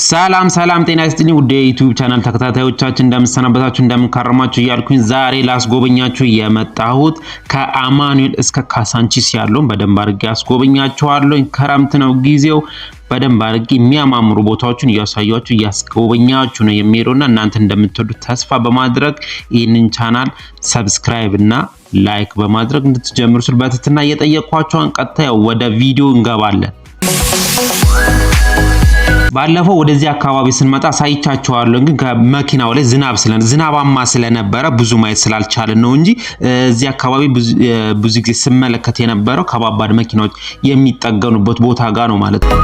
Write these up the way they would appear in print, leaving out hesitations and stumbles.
ሰላም ጤና ይስጥልኝ ውድ የዩቲዩብ ቻናል ተከታታዮቻችን እንደምሰናበታችሁ እንደምንከረማችሁ እያልኩኝ ዛሬ ላስጎበኛችሁ የመጣሁት ከአማኑኤል እስከ ካሳንቺስ ያለውን በደንብ አድርጌ አስጎበኛችኋለሁ። ክረምት ነው ጊዜው በደንብ አድርጌ የሚያማምሩ ቦታዎችን እያሳያችሁ እያስጎበኛችሁ ነው የሚሄደውና እናንተ እንደምትወዱት ተስፋ በማድረግ ይህንን ቻናል ሰብስክራይብ እና ላይክ በማድረግ እንድትጀምሩ ስል በትህትና እየጠየቅኳችሁ ቀጥታ ወደ ቪዲዮ እንገባለን። ባለፈው ወደዚህ አካባቢ ስንመጣ ሳይቻችኋለሁ ግን ከመኪናው ላይ ዝናባማ ስለነበረ ብዙ ማየት ስላልቻለን ነው እንጂ እዚህ አካባቢ ብዙ ጊዜ ስመለከት የነበረው ከባባድ መኪናዎች የሚጠገኑበት ቦታ ጋር ነው ማለት ነው።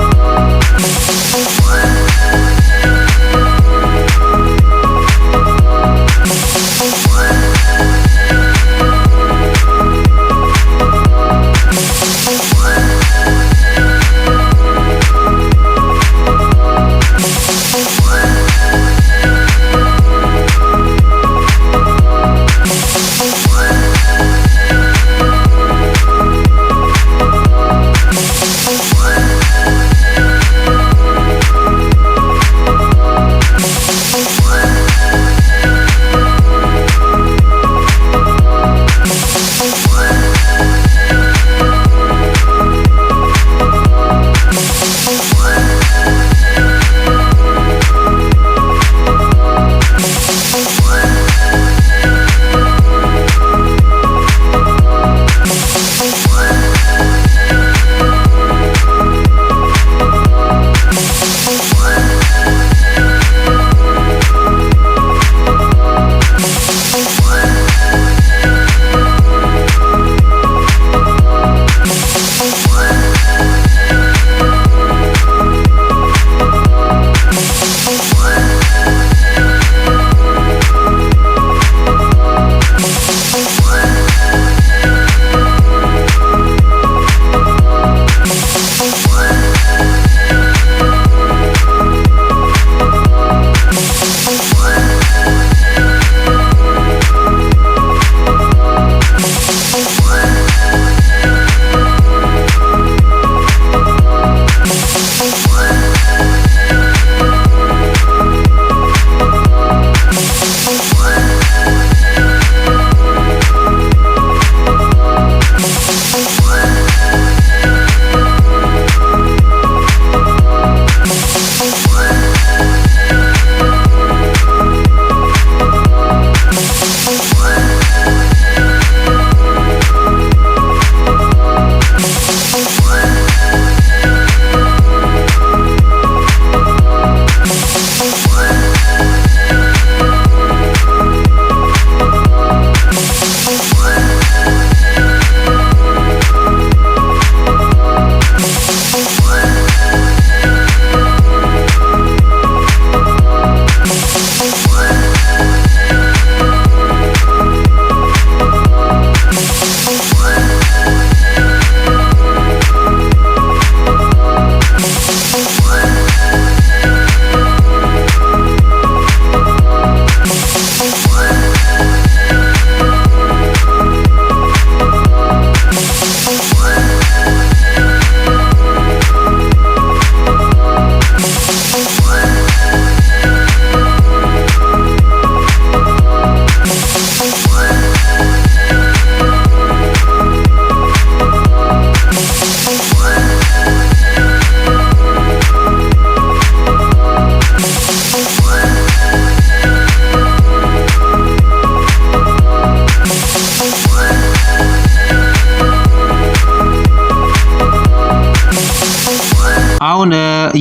አሁን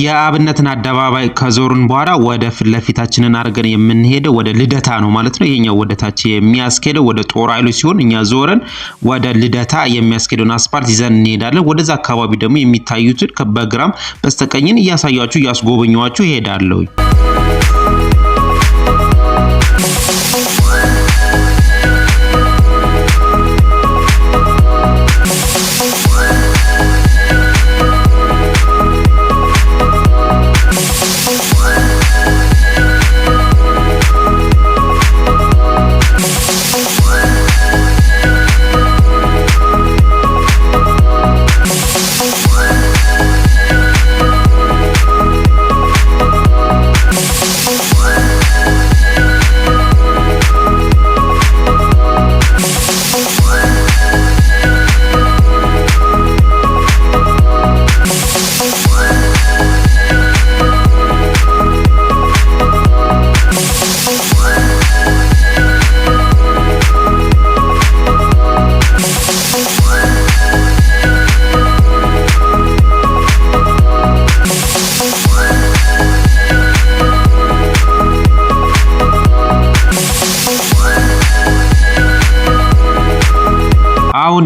የአብነትን አደባባይ ከዞርን በኋላ ወደ ፍለፊታችንን አርገን የምንሄደው ወደ ልደታ ነው ማለት ነው። ይሄኛው ወደ ታች የሚያስኬደው ወደ ጦር ኃይሎች ሲሆን እኛ ዞረን ወደ ልደታ የሚያስኬደውን አስፓልት ይዘን እንሄዳለን። ወደዛ አካባቢ ደግሞ የሚታዩትን በግራም በስተቀኝን እያሳያችሁ እያስጎበኛችሁ ይሄዳለሁ።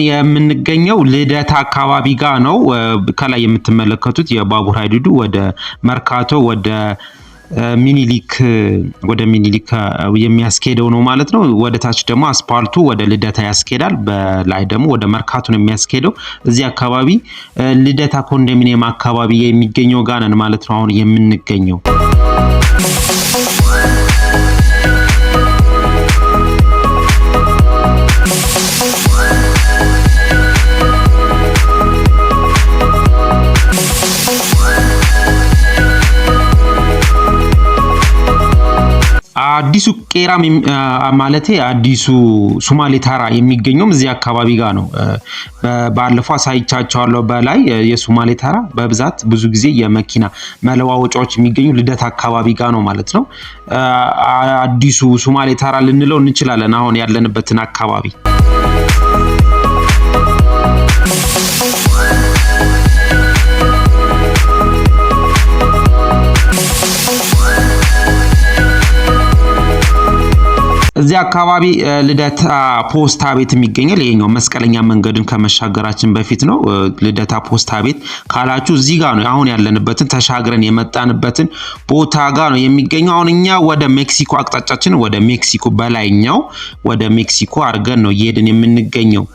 የምንገኘው ልደታ አካባቢ ጋር ነው። ከላይ የምትመለከቱት የባቡር ሀዲዱ ወደ መርካቶ ወደ ሚኒሊክ የሚያስኬደው ነው ማለት ነው። ወደ ታች ደግሞ አስፓልቱ ወደ ልደታ ያስኬዳል። በላይ ደግሞ ወደ መርካቶ ነው የሚያስኬደው። እዚህ አካባቢ ልደታ ኮንዶሚኒየም አካባቢ የሚገኘው ጋር ነን ማለት ነው አሁን የምንገኘው። አዲሱ ቄራ ማለቴ አዲሱ ሶማሌ ተራ የሚገኘውም እዚህ አካባቢ ጋር ነው። ባለፈው አሳይቻቸዋለሁ። በላይ የሶማሌ ተራ በብዛት ብዙ ጊዜ የመኪና መለዋወጫዎች የሚገኙ ልደታ አካባቢ ጋር ነው ማለት ነው። አዲሱ ሶማሌ ተራ ልንለው እንችላለን አሁን ያለንበትን አካባቢ። እዚህ አካባቢ ልደታ ፖስታ ቤት የሚገኛል። ይሄኛው መስቀለኛ መንገድን ከመሻገራችን በፊት ነው። ልደታ ፖስታ ቤት ካላችሁ እዚህ ጋር ነው አሁን ያለንበትን ተሻግረን የመጣንበትን ቦታ ጋር ነው የሚገኘው። አሁን እኛ ወደ ሜክሲኮ አቅጣጫችን ወደ ሜክሲኮ በላይኛው ወደ ሜክሲኮ አድርገን ነው እየሄድን የምንገኘው።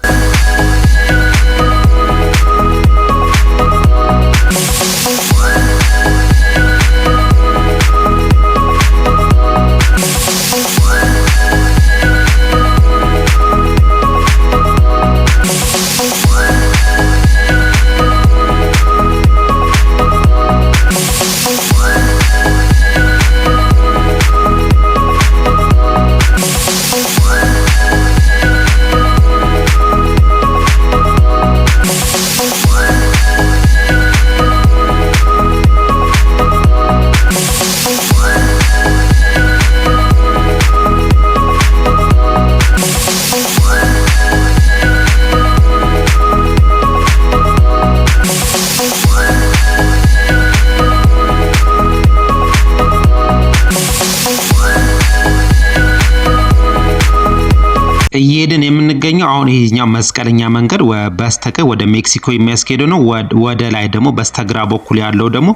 እየሄድን የምንገኘው አሁን ይሄኛው መስቀለኛ መንገድ በስተቀኝ ወደ ሜክሲኮ የሚያስኬደው ነው። ወደ ላይ ደግሞ በስተግራ በኩል ያለው ደግሞ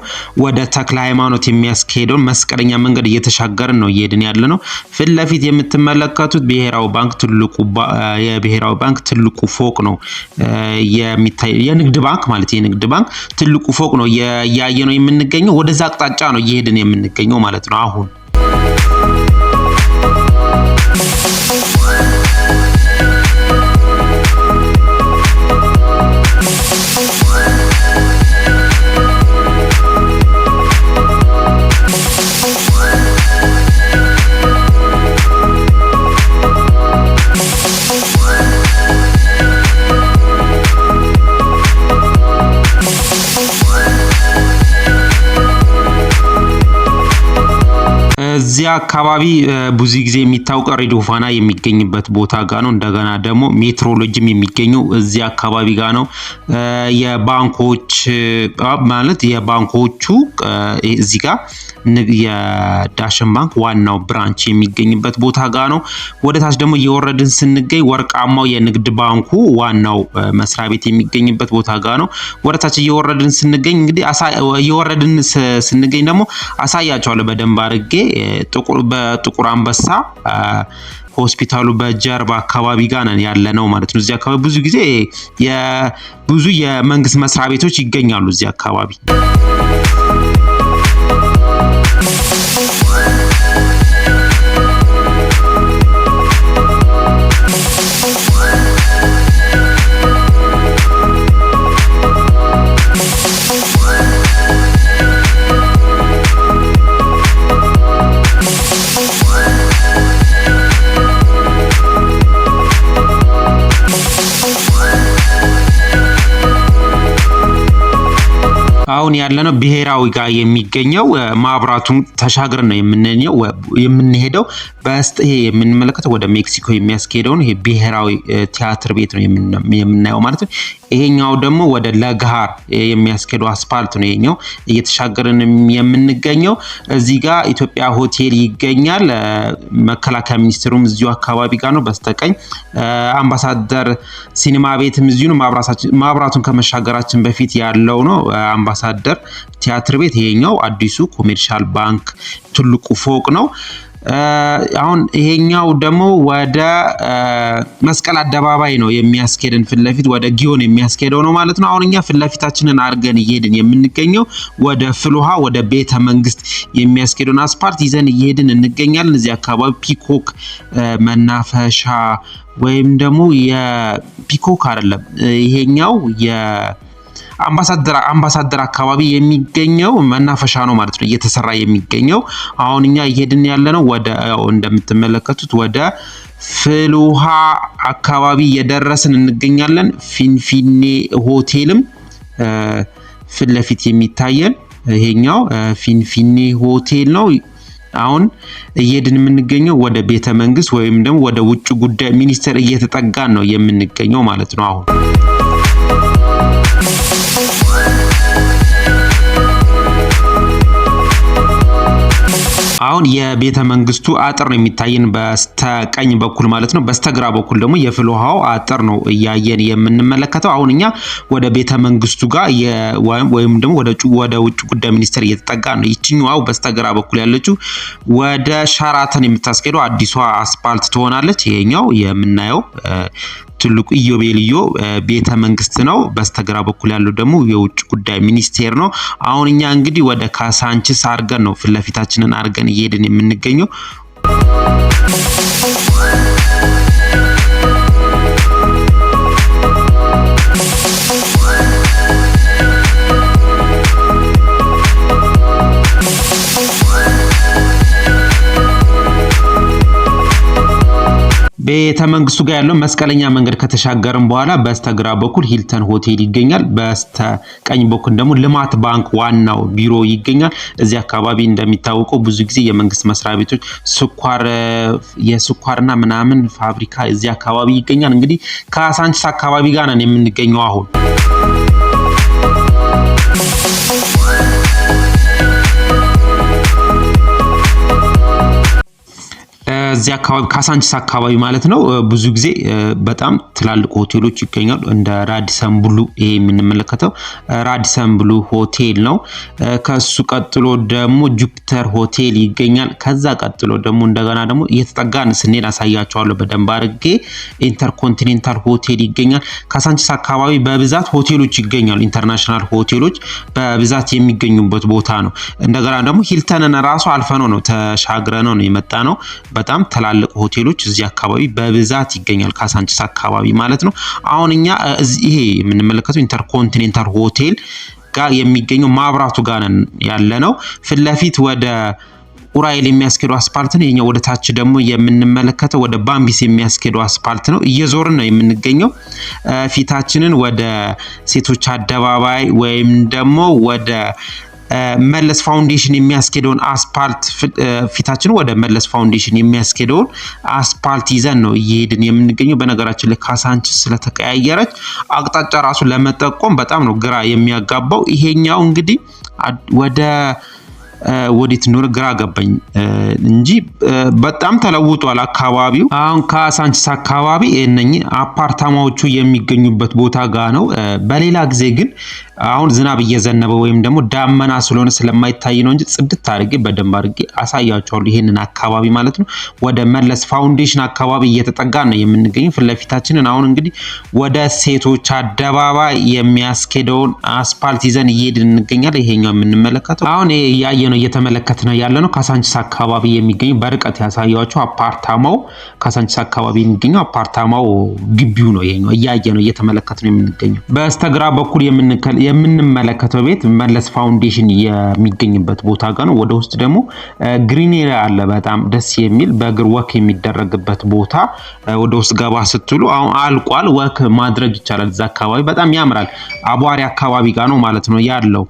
ወደ ተክለ ሃይማኖት የሚያስኬደው መስቀለኛ መንገድ እየተሻገርን ነው እየሄድን ያለ ነው። ፊት ለፊት የምትመለከቱት የብሔራዊ ባንክ ትልቁ ፎቅ ነው የሚታይ። የንግድ ባንክ ማለት የንግድ ባንክ ትልቁ ፎቅ ነው እያየ ነው የምንገኘው። ወደዛ አቅጣጫ ነው እየሄድን የምንገኘው ማለት ነው አሁን። እዚህ አካባቢ ብዙ ጊዜ የሚታወቀው ሬዲዮ ፋና የሚገኝበት ቦታ ጋር ነው። እንደገና ደግሞ ሜትሮሎጂም የሚገኘው እዚህ አካባቢ ጋር ነው። የባንኮች ማለት የባንኮቹ እዚህ ጋር የዳሽን ባንክ ዋናው ብራንች የሚገኝበት ቦታ ጋር ነው። ወደ ታች ደግሞ እየወረድን ስንገኝ ወርቃማው የንግድ ባንኩ ዋናው መስሪያ ቤት የሚገኝበት ቦታ ጋር ነው። ወደ ታች እየወረድን ስንገኝ እንግዲህ እየወረድን ስንገኝ ደግሞ አሳያቸዋለሁ በደንብ አድርጌ በጥቁር አንበሳ ሆስፒታሉ በጀርባ አካባቢ ጋር ነን ያለ ነው ማለት ነው። እዚህ አካባቢ ብዙ ጊዜ ብዙ የመንግስት መስሪያ ቤቶች ይገኛሉ እዚህ አካባቢ። አሁን ያለነው ብሔራዊ ጋር የሚገኘው ማብራቱን ተሻግረን ነው የምንሄደው። ይሄ የምንመለከተው ወደ ሜክሲኮ የሚያስኬደውን ይሄ ብሔራዊ ቲያትር ቤት ነው የምናየው ማለት ነው። ይሄኛው ደግሞ ወደ ለጋር የሚያስኬደው አስፓልት ነው። ይሄኛው እየተሻገርን የምንገኘው እዚህ ጋር ኢትዮጵያ ሆቴል ይገኛል። መከላከያ ሚኒስቴሩም እዚሁ አካባቢ ጋር ነው። በስተቀኝ አምባሳደር ሲኒማ ቤትም እዚሁ ነው። ማብራቱን ከመሻገራችን በፊት ያለው ነው አምባሳደር ቲያትር ቤት። ይሄኛው አዲሱ ኮሜርሻል ባንክ ትልቁ ፎቅ ነው። አሁን ይሄኛው ደግሞ ወደ መስቀል አደባባይ ነው የሚያስኬድን ፍለፊት ወደ ጊዮን የሚያስኬደው ነው ማለት ነው። አሁን እኛ ፍለፊታችንን አርገን እየሄድን የምንገኘው ወደ ፍልውሃ ወደ ቤተ መንግስት የሚያስኬደውን አስፓልት ይዘን እየሄድን እንገኛለን። እዚህ አካባቢ ፒኮክ መናፈሻ ወይም ደግሞ የፒኮክ አይደለም ይሄኛው አምባሳደር አካባቢ የሚገኘው መናፈሻ ነው ማለት ነው እየተሰራ የሚገኘው። አሁን እኛ እየሄድን ያለነው ወደ እንደምትመለከቱት ወደ ፍልውሃ አካባቢ እየደረስን እንገኛለን። ፊንፊኔ ሆቴልም ፊት ለፊት የሚታየን ይሄኛው ፊንፊኔ ሆቴል ነው። አሁን እየሄድን የምንገኘው ወደ ቤተ መንግስት ወይም ደግሞ ወደ ውጭ ጉዳይ ሚኒስቴር እየተጠጋን ነው የምንገኘው ማለት ነው። አሁን የቤተ መንግስቱ አጥር ነው የሚታየን በስተቀኝ በኩል ማለት ነው። በስተግራ በኩል ደግሞ የፍልውሃው አጥር ነው እያየን የምንመለከተው። አሁን እኛ ወደ ቤተ መንግስቱ ጋር ወይም ደግሞ ወደ ውጭ ጉዳይ ሚኒስቴር እየተጠጋ ነው። ይችኛው በስተግራ በኩል ያለችው ወደ ሸራተን የምታስኬደው አዲሷ አስፓልት ትሆናለች። ይሄኛው የምናየው ትልቁ ኢዮቤልዩ ቤተ መንግስት ነው። በስተግራ በኩል ያለው ደግሞ የውጭ ጉዳይ ሚኒስቴር ነው። አሁን እኛ እንግዲህ ወደ ካሳንቺስ አርገን ነው ፍለፊታችንን አርገን እየሄድን የምንገኘው። ቤተ መንግስቱ ጋር ያለው መስቀለኛ መንገድ ከተሻገርን በኋላ በስተግራ በኩል ሂልተን ሆቴል ይገኛል። በስተቀኝ በኩል ደግሞ ልማት ባንክ ዋናው ቢሮ ይገኛል። እዚህ አካባቢ እንደሚታወቀው ብዙ ጊዜ የመንግስት መስሪያ ቤቶች የስኳርና ምናምን ፋብሪካ እዚህ አካባቢ ይገኛል። እንግዲህ ካሳንቺስ አካባቢ ጋር ነን የምንገኘው አሁን። እዚህ አካባቢ ካሳንቺስ አካባቢ ማለት ነው ብዙ ጊዜ በጣም ትላልቅ ሆቴሎች ይገኛሉ። እንደ ራዲሰን ብሉ ይሄ የምንመለከተው ራዲሰን ብሉ ሆቴል ነው። ከሱ ቀጥሎ ደግሞ ጁፒተር ሆቴል ይገኛል። ከዛ ቀጥሎ ደግሞ እንደገና ደግሞ እየተጠጋን ስንሄድ አሳያቸዋለሁ በደንብ አድርጌ ኢንተርኮንቲኔንታል ሆቴል ይገኛል። ካሳንቺስ አካባቢ በብዛት ሆቴሎች ይገኛሉ። ኢንተርናሽናል ሆቴሎች በብዛት የሚገኙበት ቦታ ነው። እንደገና ደግሞ ሂልተንን ራሱ አልፈነው ነው ተሻግረነው ነው የመጣ ነው። በጣም ትላልቅ ሆቴሎች እዚህ አካባቢ በብዛት ይገኛል ካሳንቺስ አካባቢ ማለት ነው። አሁን እኛ ይሄ የምንመለከተው ኢንተርኮንቲኔንታል ሆቴል ጋር የሚገኘው ማብራቱ ጋር ያለነው ፊት ለፊት ወደ ኡራኤል የሚያስኬደው አስፓልት ነው። የኛው ወደ ታች ደግሞ የምንመለከተው ወደ ባምቢስ የሚያስኬደው አስፓልት ነው። እየዞርን ነው የምንገኘው። ፊታችንን ወደ ሴቶች አደባባይ ወይም ደግሞ ወደ መለስ ፋውንዴሽን የሚያስኬደውን አስፓልት ፊታችን ወደ መለስ ፋውንዴሽን የሚያስኬደውን አስፓልት ይዘን ነው እየሄድን የምንገኘው። በነገራችን ላይ ካሳንቺስ ስለተቀያየረች አቅጣጫ ራሱ ለመጠቆም በጣም ነው ግራ የሚያጋባው። ይሄኛው እንግዲህ ወዴት ነው ግራ ገባኝ እንጂ በጣም ተለውጧል አካባቢው። አሁን ካሳንቺስ አካባቢ እነኚህ አፓርታማዎቹ የሚገኙበት ቦታ ጋር ነው። በሌላ ጊዜ ግን አሁን ዝናብ እየዘነበ ወይም ደግሞ ዳመና ስለሆነ ስለማይታይ ነው እንጂ ጽድት አድርጌ በደንብ አድርጌ አሳያቸዋለሁ ይሄንን አካባቢ ማለት ነው። ወደ መለስ ፋውንዴሽን አካባቢ እየተጠጋ ነው የምንገኘው። ፍለፊታችንን አሁን እንግዲህ ወደ ሴቶች አደባባይ የሚያስኬደውን አስፓልት ይዘን እየሄድን እንገኛለን። ይሄኛው የምንመለከተው አሁን ያየ ነው እየተመለከት ነው ያለ ነው። ካሳንቺስ አካባቢ የሚገኘው በርቀት ያሳያቸው አፓርታማው ካሳንቺስ አካባቢ የሚገኘው አፓርታማው ግቢው ነው። ይሄኛው እያየ ነው እየተመለከት ነው የምንገኘው። በስተግራ በኩል የምንመለከተው ቤት መለስ ፋውንዴሽን የሚገኝበት ቦታ ጋር ነው። ወደ ውስጥ ደግሞ ግሪነሪ አለ በጣም ደስ የሚል በእግር ወክ የሚደረግበት ቦታ። ወደ ውስጥ ገባ ስትሉ አሁን አልቋል፣ ወክ ማድረግ ይቻላል። እዛ አካባቢ በጣም ያምራል። አቧሪ አካባቢ ጋር ነው ማለት ነው ያለው።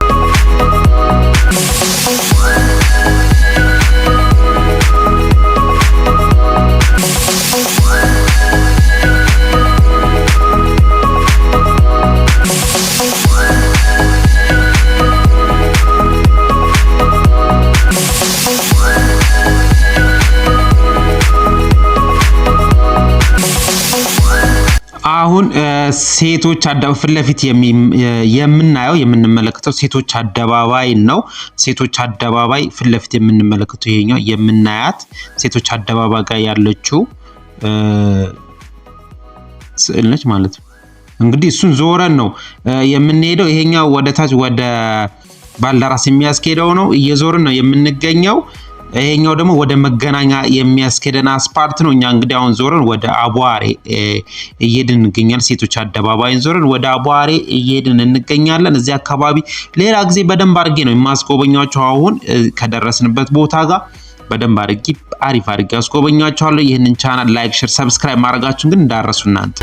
አሁን ሴቶች ፊት ለፊት የምንመለከተው ሴቶች አደባባይ ነው። ሴቶች አደባባይ ፊት ለፊት የምንመለከተው ይሄኛው የምናያት ሴቶች አደባባይ ጋር ያለችው ስዕል ነች ማለት ነው። እንግዲህ እሱን ዞረን ነው የምንሄደው። ይሄኛው ወደ ታች ወደ ባልደራስ የሚያስኬደው ነው፣ እየዞርን ነው የምንገኘው። ይሄኛው ደግሞ ወደ መገናኛ የሚያስኬደን አስፓልት ነው። እኛ እንግዲህ አሁን ዞረን ወደ አቧሬ እየሄድን እንገኛለን። ሴቶች አደባባይን ዞረን ወደ አቧሬ እየሄድን እንገኛለን። እዚህ አካባቢ ሌላ ጊዜ በደንብ አድርጌ ነው የማስጎበኛችሁ። አሁን ከደረስንበት ቦታ ጋር በደንብ አድርጌ አሪፍ አድርጌ አስጎበኛችኋለሁ። ይህንን ቻናል ላይክ፣ ሼር፣ ሰብስክራይብ ማድረጋችሁን ግን እንዳረሱ እናንተ